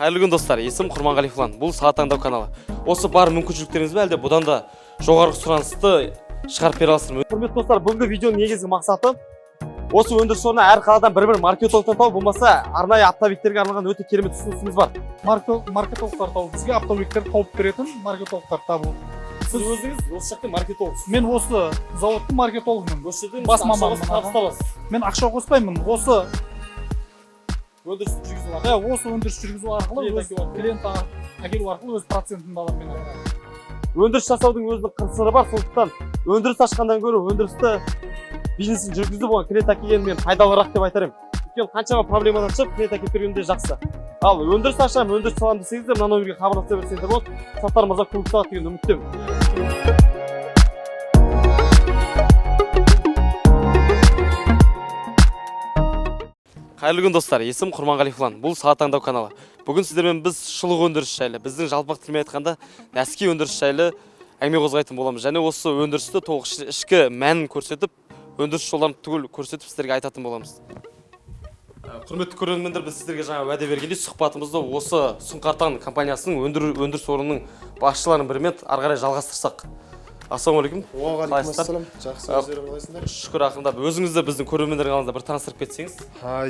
Қайырлы күн достар, есім Құрманғалиев Ұлан. Бұл Сағат таңдау каналы. Осы бар мүмкіншіліктеріңіз бе әлде бұдан да жоғары сұранысты шығарып бере аласыздар? Құрметті достар, бүгінгі видеоның негізгі мақсаты осы өндіріс орнына әр қаладан бір маркетологтан тауып, болмаса арнайы автовиктерге арналған өте керемет ұсынысымыз бар. Маркетологтар табу, бізге автовиктер тауып беретін маркетологтар табу. Сіз өзіңіз осы жақта маркетологсыз? Мен осы зауыттың маркетологымын. Осы жерден бас ақша маманмын. табыс табасыз. Мен ақша қоспаймын. Осы Өндіріс жүргізу арқылы. осы өндіріс жүргізу арқылы өз клиент әкелу арқылы өз процентімді аламын мен. Өндіріс жасаудың өзінің қыр-сыры бар, сондықтан өндіріс ашқандан гөрі өндірісті бизнесін жүргізіп оған клиент әкелген мен пайдалырақ деп айтар едім. Өйткені қаншама проблемадан шығып клиент әкеліп бергенде жақсы. Ал өндіріс ашамын, өндіріс саламын десеңіздер, мына номерге хабарласа берсеңіздер болады. Саттар мырза көмек болады деген үміттемін. Қайырлы күн достар, есім Құрманғалиев Ұлан. Бұл Сағат таңдау каналы. Бүгін сіздермен біз шұлық өндіріс жайлы, біздің жалпақ тілмен айтқанда нәски өндіріс жайлы әңгіме қозғайтын боламыз. Және осы өндірісті толық ішкі мәнін көрсетіп, өндіріс жолдарын түгел көрсетіп сіздерге айтатын боламыз. Құрметті көрермендер, біз сіздерге жаңа уәде бергендей сұхбатымызды осы Сұңқартан компаниясының өндіріс орнының басшыларының бірімен ары қарай жалғастырсақ. Ассалаумағалейкум. Уағалейкум. Жақсы, өздерің қалайсыңдар? Шүкір ақындап, өзіңізді біздің көрермендердің алдында бір таныстырып кетсеңіз.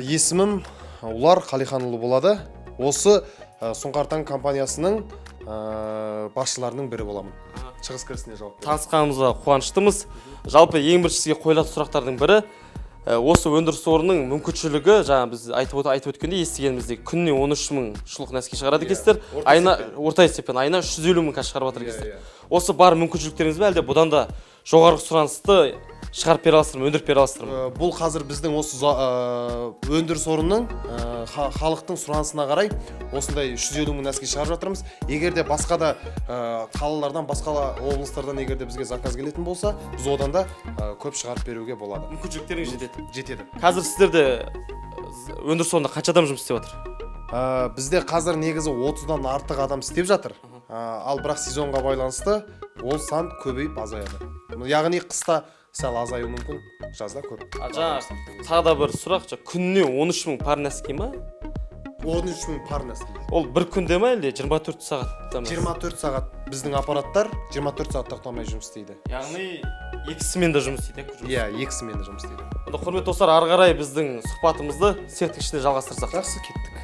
Есімім Ұлар Қалиханұлы болады. Осы Сұңқартан компаниясының басшыларының бірі боламын. Шығыс кірісіне жауап. Танысқанымызға қуаныштымыз. Жалпы ең бірінші сізге қойылатын сұрақтардың бірі осы өндіріс орнының мүмкіншілігі, жаңа біз айтып өткенде естігенімізде күніне 13 мың шұлық нәски шығарады екенсіздер. Айына орта есеппен айына 150 мың шығарып жатыр екенсіздер. Осы бар мүмкіншіліктеріңіз бе әлде бұдан да жоғары сұранысты шығарып бере аласыздар ма, өндіріп бере аласыздар ма? Бұл қазір біздің осы өндіріс орнының халықтың сұранысына қарай осындай 150 мың нәски шығарып жатырмыз. Егер де басқа да қалалардан, басқа облыстардан егер де бізге заказ келетін болса, біз одан да көп шығарып беруге болады. Мүмкіншіліктеріңіз жетеді. Қазір сіздерде өндіріс орнында қанша адам жұмыс істеп жатыр? Бізде қазір негізі 30-дан артық адам істеп жатыр. Ал бірақ сезонға байланысты ол сан көбейіп азаяды. Яғни қыста сәл азаю мүмкін, жазда көп. Жаңа тағы да бір сұрақ, күніне 13 мың пар нәски ма? 13 мың пар нәски. Ол бір күнде ма әлде 24 сағатта ма? 24 сағат. Біздің аппараттар 24 сағат тоқтамай жұмыс істейді. Яғни екі сменда жұмыс істейді? Иә, екі сменда жұмыс істейді. Онда құрметті достар, ары қарай біздің сұхбатымызды сеттік ішінде жалғастырсақ. Жақсы, кеттік.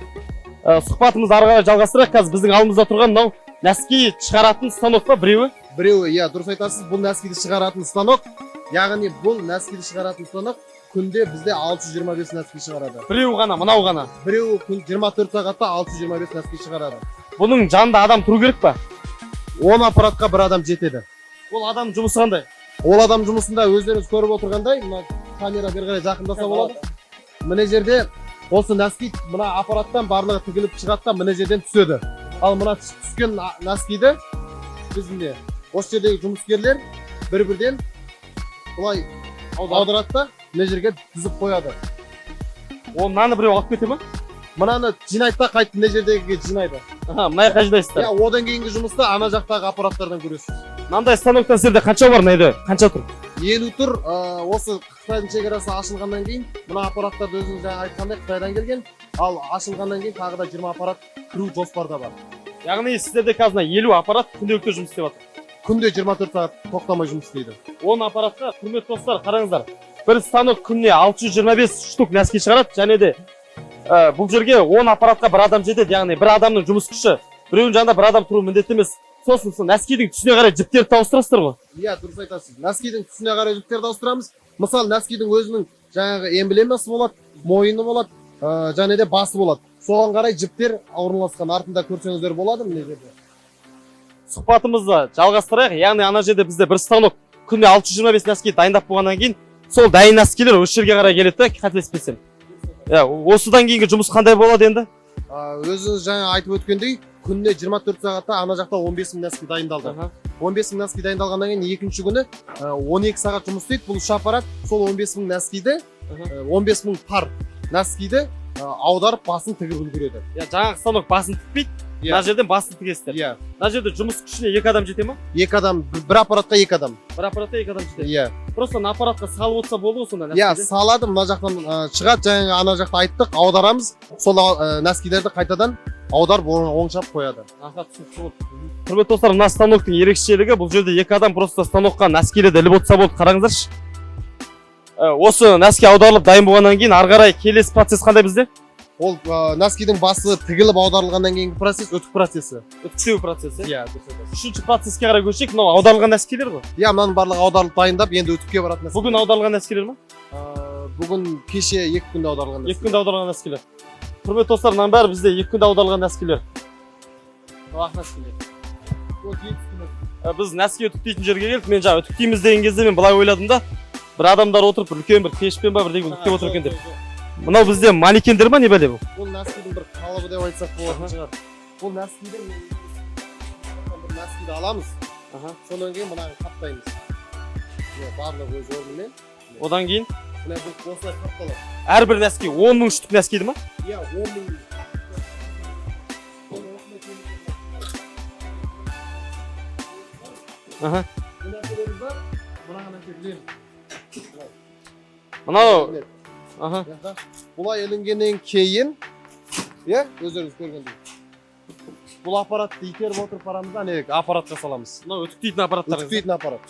Сұхбатымызды ары қарай жалғастырайық. Қазір біздің алдымызда тұрған мынау нәски шығаратын станок па, біреуі? Біреуі, иә, дұрыс айтасыз. Бұл нәскиді шығаратын станок. Яғни бұл нәскиді шығаратын станок күнде бізде 625 нәски шығарады. Біреуі ғана, мынау ғана. Біреуі 24 сағатта 625 нәски шығарады. Бұның жанында адам тұру керек па? 10 аппаратқа бір адам жетеді. Ол адам жұмысы қандай? Ол адам жұмысында өздеріңіз көріп отырғандай, мына камера бері қарай жақындаса болады. Мына жерде осы нәски мына аппараттан барлығы тігіліп шығады да мына жерден түседі. Ал мына түскен нәскиді бізде осы жердегі жұмыскерлер бір-бірден бұлай аударады да мына жерге тізіп қояды. Ол мынаны біреу алып кете ма? Мынаны жинайды да қайтып мына жердегіге жинайды. Мына жаққа жинайсыздар. Иә, одан кейінгі жұмысты ана жақтағы аппараттардан көресіз. Мынандай станоктан сіздерде қанша бар найды? Қанша тұр? 50 тұр. Осы Қытайдың шекарасы ашылғаннан кейін мына аппараттарды өзіңіз жаңа айтқандай Қытайдан келген, ал ашылғаннан кейін тағы да 20 аппарат кіру жоспарда бар. Яғни сіздерде қазір 50 аппарат күнделікті жұмыс істеп жатыр. Күнде 24 сағат тоқтамай жұмыс істейді. 10 аппаратқа, құрметті достар, қараңыздар. Бір станок күніне 625 штук нәски шығарады, және де бұл жерге 10 аппаратқа бір адам жетеді, яғни бір адамның жұмыс күші. Біреудің жанында бір адам тұру міндетті емес. Сосын нәскидің түсіне қарай жіптерді ауыстырасыздар ғой? Иә, дұрыс айтасыз. Нәскидің түсіне қарай жіптерді ауыстырамыз. Мысалы, нәскидің өзінің жаңағы эмблемасы болады, мойыны болады, және де басы болады. Соған қарай жіптер орналасқан, артында көрсеңіздер болады мына жерде. Сұхбатымызды жалғастырайық. Яғни ана жерде бізде бір станок күнде 625 нәски дайындап болғаннан кейін, сол дайын нәскилер осы жерге қарай келеді да, қателеспесем. Осыдан кейінгі жұмыс қандай болады енді? Өзіңіз жаңа айтып өткендей, күніне 24 сағатта ана жақта 15 мың нәски дайындалды. 15 мың нәски дайындалғаннан кейін екінші күні 12 сағат жұмыс істейді. Бұл үш аппарат сол 15 мың нәскиді, 15 мың пар нәскиді аударып басын тігіп үлгереді. Жаңағы станок басын тікпейді, мына жерден басын тігесіздер. Мына жерде жұмыс күшіне 2 адам жете ма? 2 адам, бір аппаратқа 2 адам. Бір аппаратқа 2 адам жетеді. Иә. Просто аппаратқа салып отырса болды ғой сонда? Иә, салады, мына жақтан шығады, жаңағы ана жақта айттық, аударамыз. Сол нәскилерді қайтадан аударып оңшап қояды. Аха, түсінікті болды. Құрметті достар, мына станоктың ерекшелігі бұл жерде екі адам просто станокқа нәскилерді іліп отырса болды. Қараңыздаршы. Осы нәски аударылып дайын болғаннан кейін ары қарай келесі процесс қандай бізде? Ол нәскидің басы тігіліп аударылғаннан кейінгі процесс үтік процесі. Үтіктеу процесі. Иә, Үшінші процесске қарай көшейік. Мынау аударылған нәскилер ғой. иә, мынаның барлығы аударылып дайындап, енді үтікке баратын нәски. Бүгін аударылған нәскилер ма? Бүгін кеше 2 күнде аударылған нәски. 2 күнде аударылған нәскилер. Құрметті достар, мынаның бәрі бізде 2 күнде аударылған нәскилер. Ақ нәскилер. Біз нәски үтіктейтін жерге келдік. Мен жаңа үтіктейміз деген кезде мен былай ойладым да, бір адамдар отырып, үлкен бір пешпен ба бірдеңе үтіктеп отыр екен деп. Мынау бізде манекендер ма, не бәле бұл? Бұл нәскидің бір қалыбы деп айтсақ болатын шығар. Бұл нәскидің бір нәскиді аламыз. Содан кейін мынаны қаптаймыз. Барлығы өз орнымен. Одан кейін мына бұл осылай қапталады. әрбір нәски 10 мың штук нәскиді ма? Иә, 10 мың. Аха. Нәрселеріміз бар. Мынаған әкелеміз. Мынау аха. Бұлай ілінгеннен кейін, иә, өздеріңіз көргендей. Бұл аппаратты итеріп отырып барамыз да, не аппаратқа саламыз. Мынау үтіктейтін аппараттарыңыз. Үтіктейтін аппарат.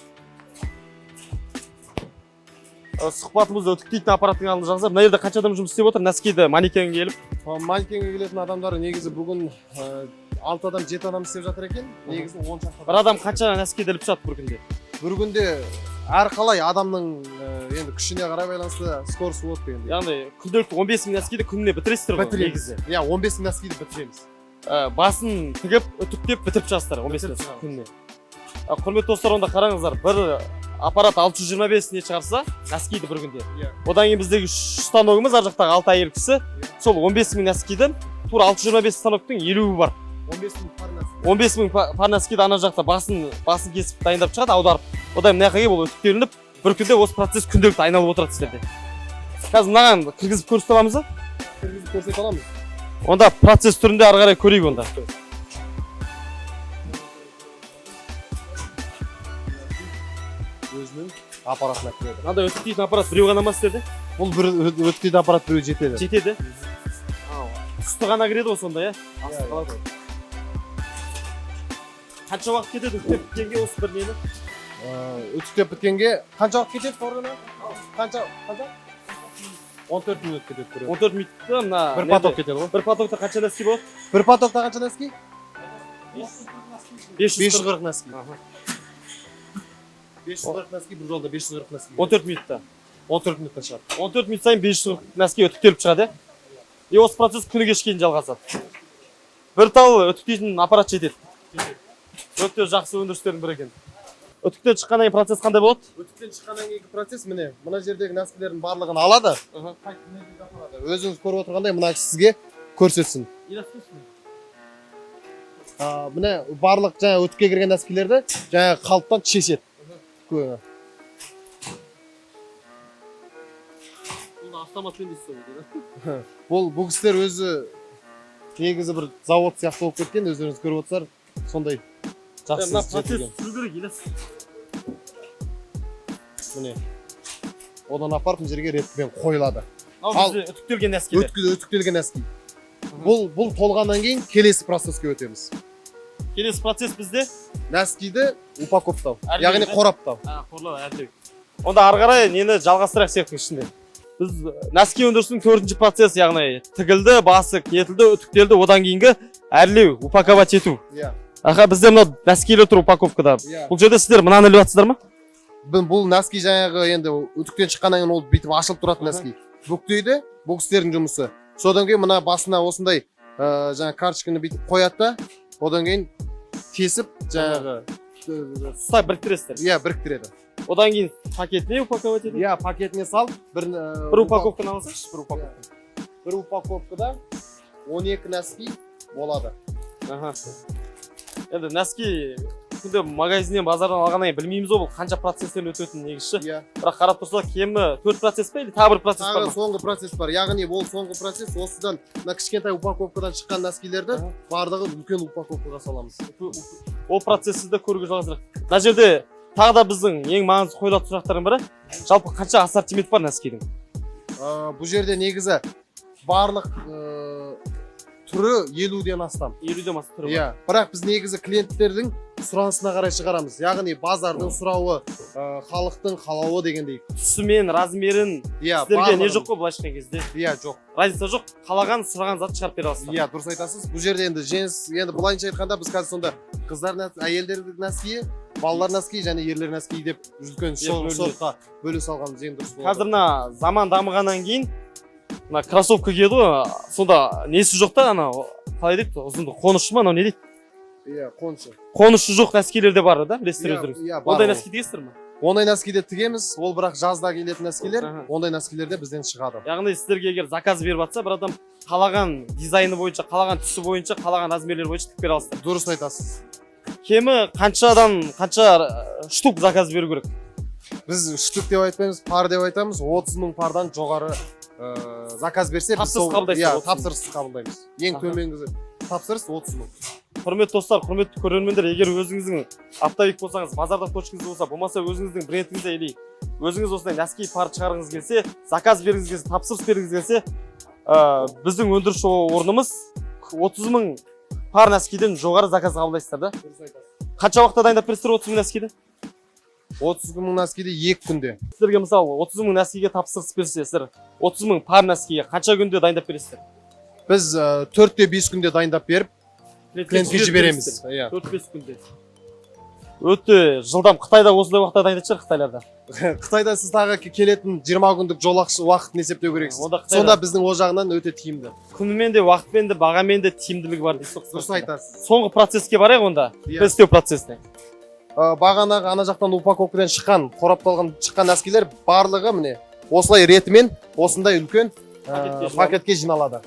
Сұхбатымызда үтіктейтін аппараттың алдында жазып, мына жерде қанша адам жұмыс істеп отыр? Нәскиді манекенге келіп. Манекенге келетін адамдар негізі бүгін 6 адам, 7 адам істеп жатыр екен. Негізі 10 шақты. Бір адам қанша нәскиді іліп шығады бір күнде? Бір күнде әр қалай адамның енді күшіне қарай байланысты скоросты болады дегенде. Яғни күнделікті 15 мың нәскиді күніне бітіресіздер ғой негізі. Иә, 15 мың нәскиді бітіреміз. Басын тігіп, үтіктеп бітіріп шығасыздар 15 нәски күніне. Құрметті достар, онда қараңыздар, бір аппарат 625 не шығарса, нәскиді бір күнде. Одан кейін біздегі станогымыз ар жақтағы 6 әйел кісі, сол 15 мың нәскиді тура 625 станоктың 50-і бар. 15 мың пар нәски. 15 мың пар нәскиді ана жақта басын кесіп дайындап шығады, аударып. Одан мына жаққа келіп ол үтіктелініп, бір күнде осы процесс күнделікті айналып отырады сіздерде. Қазір мынаған кіргізіп көрсете аламыз ба? Кіргізіп көрсете аламыз. Онда процесс түрінде ары қарай көрейік онда. Өзінің аппаратына кіреді. Мынандай үтіктейтін аппарат біреу ғана ма сіздерде? Бұл бір өткейтін аппарат біреу жетеді. Жетеді. Түсті ғана кіреді ғой сонда, иә? Қанша уақыт кетеді үтіктеп біткенге осы бір нені? Үтіктеп біткенге қанша уақыт кетеді қорғана? Қанша? 14 минут кетеді. 14 минутта мына бір поток кетеді ғой. Бір потокта қанша нәски болады? Бір потокта қанша нәски? 540 нәски. 540 нәски бір жолда 540 нәски. 14 минутта. 14 минутта шығады. 14 минут сайын 540 нәски үтіктеліп шығады, иә? Осы процесс күні кешке дейін жалғасады. Бір тал үтіктейтін аппарат жетеді. Өте жақсы өндірістердің бірі екен. Үтіктен шыққаннан кейін процесс қандай болады? Үтіктен шыққаннан кейінгі процесс міне, мына жердегі нәскилердің барлығын алады. Өзіңіз көріп отырғандай мына сізге көрсетсін. Міне барлық жаңа үтікке кірген нәскилерді жаңа қалыптан шешеді. Бұл кісілер өзі негізі бір завод сияқты болып кеткен, өздеріңіз көріп отырсыздар, сондай жақсы процесс сүру керек, елес. Міне, одан апарып мына жерге ретпен қойылады. Ал бізде үтіктелген нәскилер. Үтіктелген нәски. Бұл толғаннан кейін келесі процесске өтеміз. Келесі процесс бізде нәскиді упаковтау, яғни қораптау. Қорлау, әрлеу. Онда ары қарай нені жалғастырайық цехтың ішінде. Біз нәски өндірісінің 4-ші процесс, яғни тігілді, басы кетілді, үтіктелді, одан кейінгі әрлеу, упаковать ету. Аха, бізде мынау нәскилі тұр упаковкада. Бұл жерде сіздер мынаны іліп жатсыздар ма? Бұл нәски жаңағы енді үтіктен шыққаннан кейін ол бүйтіп ашылып тұратын нәски. Бүктейді, бұл кісілердің жұмысы. Содан кейін мына басына осындай жаңа карточканы бүйтіп қояды да, одан кейін тесіп жаңағы ұстай біріктіресіздер. Иә, біріктіреді. Одан кейін пакетіне упаковать етеді? Иә, пакетіне салып, бір упаковканы алсаңызшы, бір упаковка. Бір упаковкада 12 нәски болады. Аха. Енді нәски күнде магазиннен, базардан алғаннан кейін білмейміз ғой, бұл қанша процесстен өтетінін негізші. Бірақ қарап тұрсақ, кемі 4 процесс па, или тағы бір процесс бар ма? Тағы соңғы процесс бар. Яғни ол соңғы процесс осыдан мына кішкентай упаковкадан шыққан нәскилерді барлығы үлкен упаковкаға саламыз. Ол процессті көруге жалғастырайық. Мына жерде тағы да біздің ең маңызды қойылатын сұрақтардың бірі, жалпы қанша ассортимент бар нәскидің? Бұл жерде негізі барлық түрі 50-ден астам. 50-ден астам түрі бар. Иә, бірақ біз негізі клиенттердің сұранысына қарай шығарамыз. Яғни базардың сұрауы, халықтың қалауы дегендей. Түсі мен размерін Иә, сіздерге не жоқ қой былайша айтқан кезде. Иә, жоқ. Разница жоқ. Қалаған, сұраған зат шығарып бере аласыздар. Иә, дұрыс айтасыз. Бұл жерде енді енді былайынша айтқанда біз қазір сонда қыздар әйелдер нәскиі, балалар нәскиі және ерлер нәскиі деп үлкен шотқа бөле салғанымыз ең дұрыс болады. Қазір мына заман дамығаннан кейін мына кроссовка киеді ғой, сонда несі жоқ та ана қалай дейді, ұзынды қонышы ма, не дейді? Иә, қонышы. Қонышы жоқ нәскилер де бар да, білесіздер өздеріңіз. Иә, бар. Ондай нәски тігесіздер ме? Ондай нәскиде тігеміз, ол бірақ жазда келетін нәскилер, ондай нәскилер де бізден шығады. Яғни сіздерге егер заказ беріп жатса, бір адам қалаған дизайны бойынша, қалаған түсі бойынша, қалаған размерлері бойынша тігіп бере аласыздар. Дұрыс айтасыз. Кемі қанша штук заказ беру керек? Біз штук деп айтпаймыз, пар деп айтамыз. 30 000 пардан жоғары заказ берсе, біз тапсырыс қабылдаймыз. Ең төменгі тапсырыс 30 000. Құрметті достар, құрметті көрермендер, егер өзіңіздің оптовик болсаңыз, базарда точкаңыз болса, болмаса өзіңіздің брендіңізді или өзіңіз осындай нәски пар шығарғыңыз келсе, заказ бергіңіз келсе, тапсырыс бергіңіз келсе, біздің өндіріс орнымыз 30 000 пар нәскиден жоғары заказ қабылдайсыздар да. Қанша уақытта дайындап бересіздер 30 000 нәскиді? 30 000 нәскиді 2 күнде. Сіздерге мысалы 30 000 нәскиге тапсырыс берсе, сіздер 30 000 пар нәскиге қанша күнде дайындап бересіздер? Біз 4-5 күнде дайындап беріп, клиентке жібереміз. 4-5 күнде. Өте жылдам. Қытайда осындай уақытта дайындайтын шығар, Қытайларда. Қытайда сіз тағы келетін 20 күндік жолақшы уақытын есептеу керексіз. Сонда біздің ол жағынан өте тиімді. Күнімен де, уақытпен де, бағамен де тиімділігі бар дейсіз. Дұрыс айтасыз. Соңғы процесске барайық онда. Тестеу процессіне. Бағанағы ана жақтан упаковкадан шыққан, қорапталған шыққан нәскилер барлығы міне осылай ретімен осындай үлкен пакетке жиналады.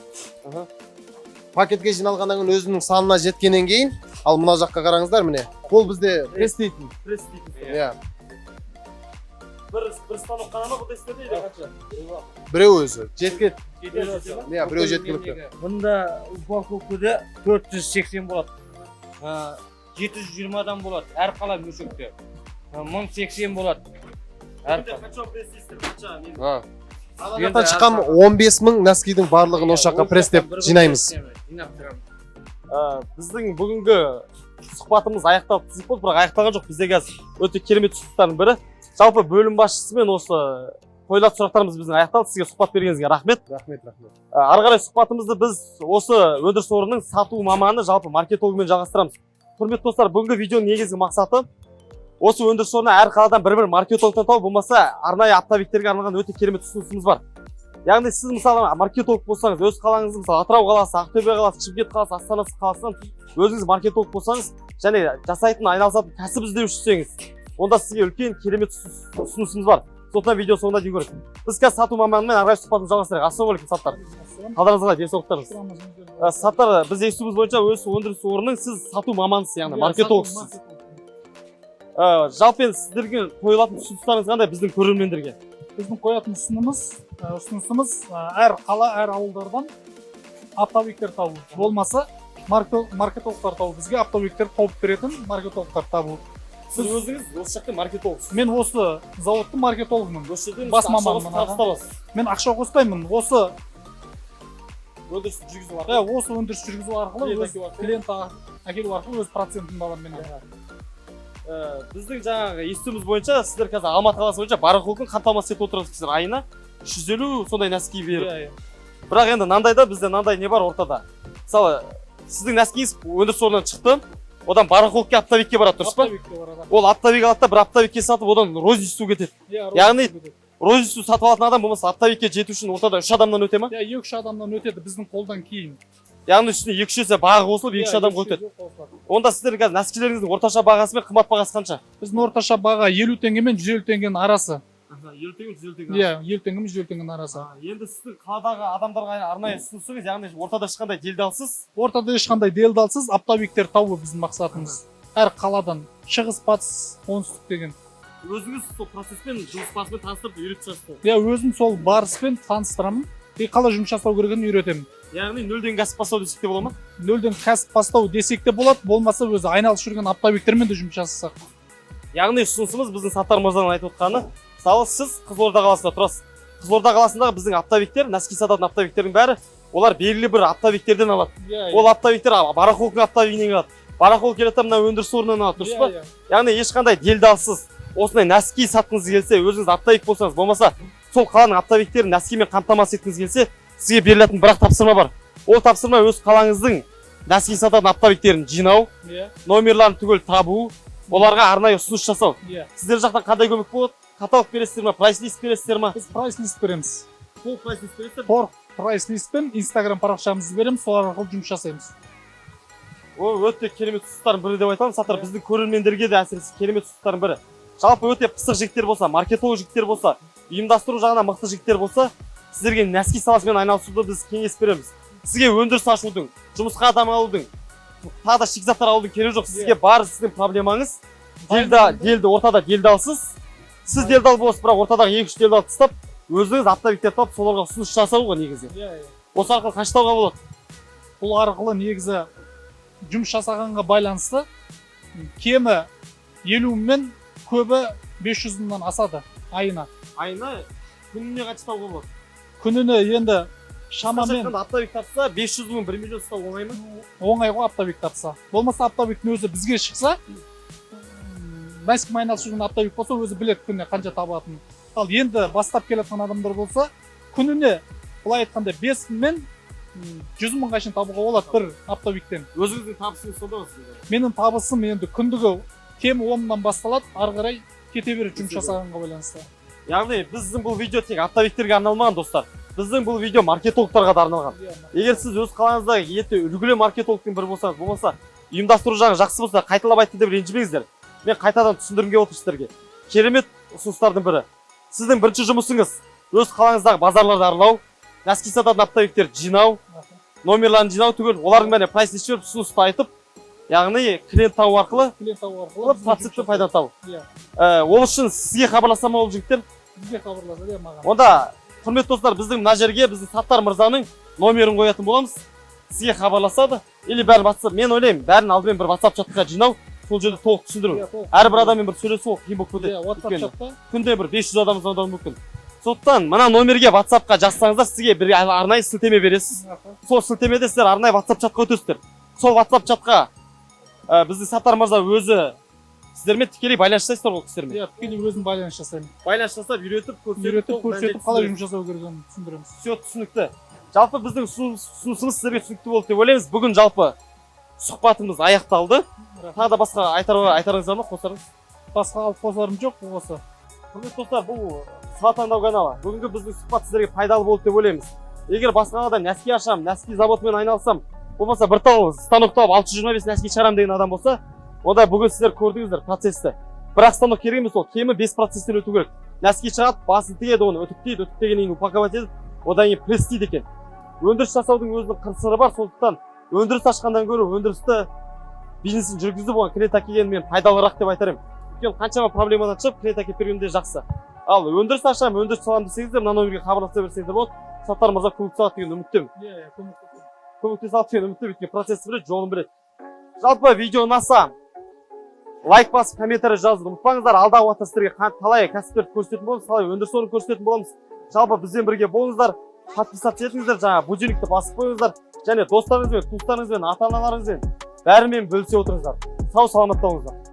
Пакетке жиналғаннан кейін өзінің санына жеткеннен кейін, ал мына жаққа қараңыздар міне. Бұл бізде пресс дейтін. Иә. Бір станок қана ма бұл тестерде или қанша? Біреу өзі. Жеткет. Иә, біреу жеткілікті. Бұнда упаковкада 480 болады. 720-дан болады. Әр қала мөлшекте. 1080 болады. Қанша пресс дейсіздер? Қанша? Жақтан шыққан 15 000 нәскидің барлығын осы жаққа пресстеп жинаймыз. Біздің бүгінгі сұхбатымыз аяқталып тізіп болды, бірақ аяқталған жоқ. Бізде қазір өте керемет ұсыныстардың бірі. Жалпы бөлім басшысымен осы қойылатын сұрақтарымыз біздің аяқталды. Сізге сұхбат бергеніңізге рахмет. Рахмет. Ары қарай сұхбатымызды біз осы өндіріс орнының сату маманы, жалпы маркетологымен жалғастырамыз. Құрметті достар, бүгінгі видеоның негізгі мақсаты осы өндіріс орнына әр қаладан бір маркетологтан тауып, болмаса арнайы оптовиктерге арналған өте керемет ұсынысымыз бар. Яғни сіз мысалы маркетолог болсаңыз, өз қалаңыз, мысалы Атырау қаласы, Ақтөбе қаласы, Шымкент қаласы, Астана қаласынан өзіңіз маркетолог болсаңыз, және жасайтын, айналысатын кәсіп іздеушісеңіз, онда сізге үлкен керемет ұсынысымыз бар. Сондықтан видео соңына дейін көріңіз. Біз қазір сату маманымен ары қарай сұхбатымызды жалғастырайық. Ассалаумағалейкум, Саттар. Қалдарыңыз қалай, денсаулықтарыңыз? Саттар, біз естуіміз бойынша өз өндіріс орнының сіз сату маманысыз, яғни маркетологсыз. Жалпы сіздерге қойылатын ұсыныстарыңыз қандай біздің көрермендерге? Біздің қоятын ұсынысымыз әр қала, әр ауылдардан оптовиктер табу. Болмаса маркетологтар табу. Бізге оптовиктер тауып беретін маркетологтар табу. Сіз өзіңіз осы жақта маркетологсыз. Мен осы зауыттың маркетологымын. Бас маманмын. Мен ақша қоспаймын. Осы өндіріс жүргізу арқылы. Осы өндіріс жүргізу арқылы өз клиент әкелу арқылы өз процентімді аламын мен. Біздің жаңағы естуіміз бойынша сіздер қазір Алматы қаласы бойынша барахолкын қамтамасыз етіп отырсыздар, айына 350 сондай нәски беріп. Бірақ енді нандайда бізде нандай не бар ортада. Мысалы, сіздің нәскиіңіз өндіріс орнынан шықты, одан барахолкке оптовикке барады, дұрыс па? Ол оптовик алады да бір оптовикке сатып, одан розничту кетеді. Яғни розничту сатып алатын адам болмаса оптовикке жету үшін ортада 3 адамнан өте ма? Иә, 2-3 адамнан өтеді біздің қолдан кейін. Яғни үстіне 2-3 есе бағы қосылып 2-3 адам өтеді. Онда сіздер қазір нәскилеріңіздің орташа бағасы мен қымбат бағасы қанша? Біздің орташа баға 50 теңге мен 150 теңгенің арасы. 50 теңге 150 теңге. Иә, 50 теңге мен 150 теңгенің арасы. Енді сіздің қаладағы адамдарға арнайы ұсынысыңыз, яғни ортада ешқандай делдалсыз? Ортада ешқандай делдалсыз оптовиктер табу біздің мақсатымыз. Әр қаладан шығыс, батыс, оңтүстік деген. Өзіңіз сол процеспен, жұмыс барысымен таныстырып үйретіп шығасыз. Иә, өзім сол барыспен таныстырамын. Қалай жұмыс жасау керегін үйретемін. Яғни нөлден кәсіп бастау десек те бола ма? Нөлден кәсіп бастау десек те болады, болмаса өзі айналысып жүрген оптовиктермен де жұмыс жасасақ. Яғни ұсынысымыз біздің Саттар мырзаның айтып отқаны, мысалы сіз Қызылорда қаласында тұрасыз. Қызылорда қаласындағы біздің оптовиктер, нәски сататын оптовиктердің бәрі олар белгілі бір оптовиктерден алады. Иә, Ол оптовиктер барахолкың оптовигінен алады. Барахол келеді мына өндіріс орнынан алады, дұрыс па? Яғни ешқандай делдалсыз осындай нәски сатқыңыз келсе, өзіңіз оптовик болсаңыз, болмаса сол қаланың оптовиктерін нәскимен қамтамасыз еткіңіз келсе, сізге берілетін бір-ақ тапсырма бар. Ол тапсырма өз қалаңыздың нәски сататын оптовиктерін жинау, номерларын түгел табу, оларға арнайы ұсыныс жасау. Сіздер жақтан қандай көмек болады? Каталог бересіздер ма, прайс-лист бересіздер ма? Біз прайс-лист береміз. Сол прайс-лист бересіздер? Прайс-лист пен Instagram парақшамызды береміз, сол арқылы жұмыс жасаймыз. Ол өте керемет ұсыныстардың бірі деп айтамын. Саттар біздің көрермендерге де әсіресе керемет ұсыныстардың бірі. Жалпы өте пысық жігіттер болса, маркетолог жігіттер болса, ұйымдастыру жағынан мықты жігіттер болса, сіздерге нәски саласымен айналысуды біз кеңес береміз. Сізге өндіріс ашудың, жұмысқа адам алудың, тағы да шикізаттар алудың керегі жоқ. Сізге бар сіздің проблемаңыз ортада делдалсыз. Сіз делдал боласыз, бірақ ортадағы 2-3 делдал тастап, өзіңіз оптовиктер тауып, соларға ұсыныс жасауға негізі. Осы арқылы қаншатауға болады? Бұл арқылы негізі жұмыс жасағанға байланысты кемі 50 мен көбі 500 мыңнан асады айына. Айына күніне қаншатауға болады? Күніне енді шамамен оптовик тапса 500 мың 1 миллион ұстау оңай ма? Оңай ғой оптовик тапса. Болмаса оптовиктің өзі бізге шықса, нәскимен айналысып жүрген оптовик болса, өзі біледі күніне қанша табатынын. Ал енді бастап келетін адамдар болса, күніне былай айтқанда 5 мен 100 мыңға шейін табуға болады бір оптовиктен. Өзіңіздің табысыңыз сонда ма сізде? Менің табысым енді күндігі кем 10-нан басталады, ары қарай кете береді жұмыс жасағанға байланысты. Яғни біздің бұл видео тек оптовиктерге арналмаған, достар. Біздің бұл видео маркетологтарға да арналған. Егер сіз өз қалаңыздағы еті үлгілі маркетологтың бірі болсаңыз, болмаса ұйымдастыру жағы жақсы болса, қайталап айтты деп ренжімеңіздер. Мен қайтадан түсіндіргім келіп отыр сіздерге. Керемет ұсыныстардың бірі. Сіздің бірінші жұмысыңыз өз қалаңыздағы базарларды аралау, нәски сататын оптовиктерді жинау, номерларын жинау түгел, олардың бәріне прайс-лист беріп, ұсынысты айтып, яғни клиент табу арқылы процентті пайда табу. Ол үшін сізге хабарласа ма ол жігіттер? Бізге хабарласа маған. Онда құрметті достар, біздің мына жерге біздің Саттар мырзаның номерін қоятын боламыз. Сізге хабарласады. Или бәрін WhatsApp, мен ойлаймын, бәрін алдымен бір WhatsApp чатқа жинау, сол жерде толық түсіндіру. Әрбір адаммен бір сөйлесу қиын болып кетеді. WhatsApp чатта күнде бір 500 адам звондауы мүмкін. Сондықтан мына номерге WhatsApp-қа жазсаңыздар, сізге бір арнайы сілтеме бересіз. Сол сілтемеде сіздер арнайы WhatsApp чатқа өтесіздер. Сол WhatsApp чатқа біздің Саттар мырза өзі сіздермен тікелей байланыс жасайсыздар ол кісілермен. Тікелей өзім байланыс жасаймын. Байланыс жасап, үйретіп, көрсетіп, қалай жұмыс жасау керегін түсіндіреміз. Все түсінікті. Жалпы біздің ұсынысымыз сіздерге түсінікті болды деп ойлаймыз. Бүгін жалпы сұхбатымыз аяқталды. Тағы да басқа айтарыңыз бар ма, қосарыңыз? Басқа алып қосарым жоқ осы. Құрметті достар, бұл сала таңдау каналы. Бүгінгі біздің сұхбат сіздерге пайдалы болды деп ойлаймыз. Егер басқа адам нәски ашам, нәски заводымен айналсам, болмаса бір тау станок тауып 625 нәски шығарам деген адам болса, онда бүгін сіздер көрдіңіздер процесті. Бірақ станок керек емес, ол кемі 5 процесстен өту керек. Нәски шығады, басын тігеді, оны үтіктейді, үтіктегеннен кейін упаковать етеді, одан кейін пресстейді екен. Өндіріс жасаудың өзінің қыр-сыры бар, сондықтан өндіріс ашқандан гөрі өндірісті бизнесін жүргізіп оған клиент әкелген мен пайдалырақ деп айтар едім. Өйткені қаншама проблемадан шығып клиент әкеліп бергенде жақсы. Ал өндіріс ашам, өндіріс салам десеңіздер, мына номерге хабарласа берсеңіздер болады. Саттар мырза көмектесе алады деген үміттемін. Көмектесе алады деген үміттемін, өйткені процесті біледі, жолын біледі. Жалпы видео ұнаса, лайк басып, комментарий жазуды ұмытпаңыздар. Алдағы уақытта сіздерге талай кәсіптерді көрсететін боламыз, талай өндіріс орнын көрсететін боламыз. Жалпы бізбен бірге болыңыздар, подписаться етіңіздер, жаңа будильникті басып қойыңыздар, және достарыңызбен, туыстарыңызбен, ата-аналарыңызбен бәрімен бөлісе отырыңыздар. Сау саламатта болыңыздар.